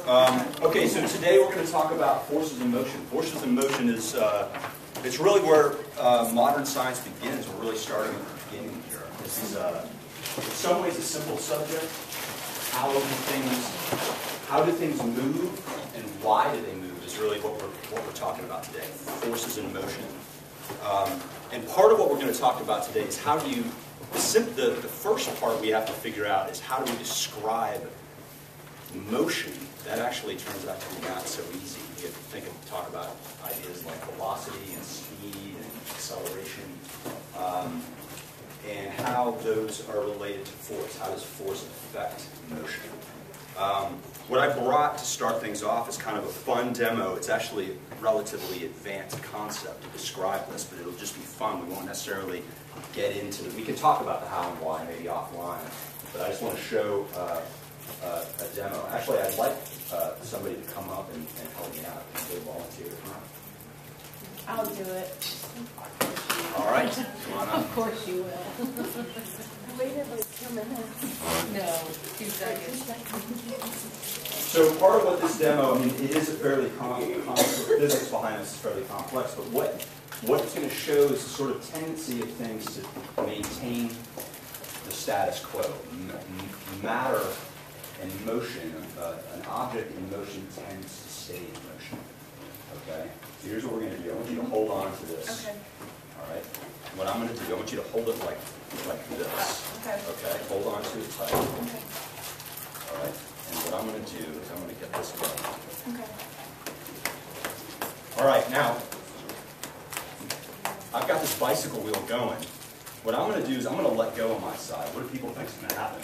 Okay, so today we're going to talk about forces in motion. Forces in motion is it's really where modern science begins. We're really starting at the beginning here. This is in some ways a simple subject. How do things move, and why do they move is really what we're talking about today. Forces in motion. And part of what we're going to talk about today is how do you, the first part we have to figure out is how do we describe motion. That actually turns out to be not so easy. You have to talk about ideas like velocity and speed and acceleration, and how those are related to force. How does force affect motion? What I brought to start things off is kind of a fun demo. It's actually a relatively advanced concept to describe this, but it'll just be fun. We won't necessarily get into it. We can talk about the how and why maybe offline, but I just want to show a demo. Actually, I'd like somebody to come up and help me out. Can they volunteer to come up? I'll do it. All right, come on up. Of course you will. I waited like 2 minutes. No, 2 seconds. So part of what this demo, I mean, it is a fairly complex, the physics behind this is fairly complex, but what it's going to show is the sort of tendency of things to maintain the status quo. Matter and motion, an object in motion tends to stay in motion. Okay? So here's what we're going to do. I want you to hold on to this. Okay. All right? What I'm going to do, I want you to hold it like this. Okay. Okay? Hold on to it tight. Okay. All right? And what I'm going to do is I'm going to get this going. Okay. All right, now, I've got this bicycle wheel going. What I'm going to do is I'm going to let go of my side. What do people think is going to happen?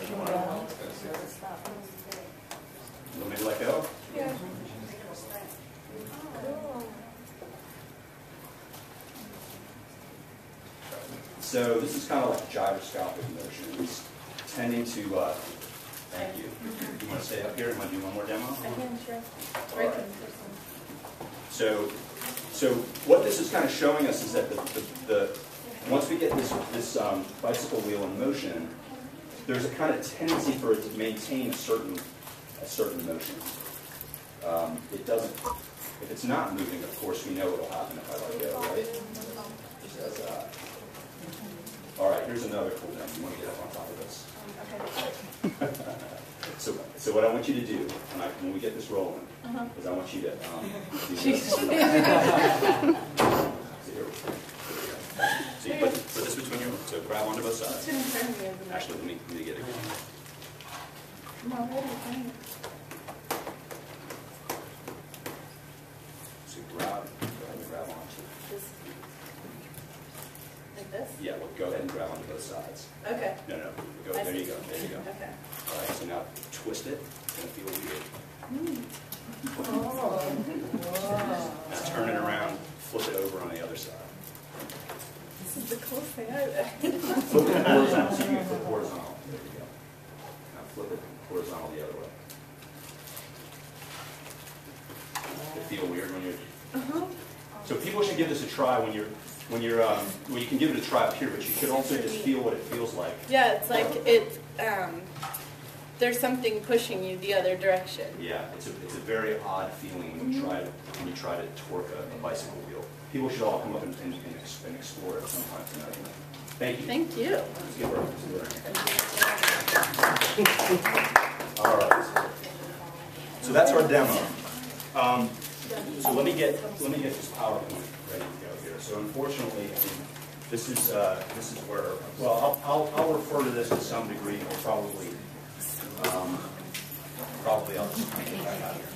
You want me to let go? Yeah. So this is kind of like gyroscopic motion. It's tending to, thank you. You want to stay up here? You want to do one more demo? I can, sure. All right. So what this is kind of showing us is that once we get this bicycle wheel in motion, there's a kind of tendency for it to maintain a certain motion. It doesn't. If it's not moving, of course, we know what will happen if I let go, right? Just as that. All right, here's another cool thing. You want to get up on top of this? Okay. So what I want you to do when we get this rolling is I want you to do this. So you put this between your, so grab onto both sides. Actually, let me get it going. So grab onto it. Like this? Yeah, well, go ahead and grab onto both sides. Okay. No, go, there you go. Okay. All right, so now twist it. It's going to feel weird. Just turn it around, flip it over on the other side. This is the coolest thing I've ever Flip it horizontal, so you can flip horizontal. There you go. Now flip it horizontal the other way. Does it feel weird when you're... So people should give this a try when you can give it a try up here, but you should also just feel what it feels like. Yeah, it's like there's something pushing you the other direction. Yeah, it's a very odd feeling when you try to torque a bicycle wheel. People should all come up and explore it sometime tonight. Thank you. Thank you. Let's give her all right. So that's our demo. So let me get this PowerPoint ready to go here. So unfortunately, this is where, well, I'll refer to this to some degree. Probably I'll just kind of get back out here.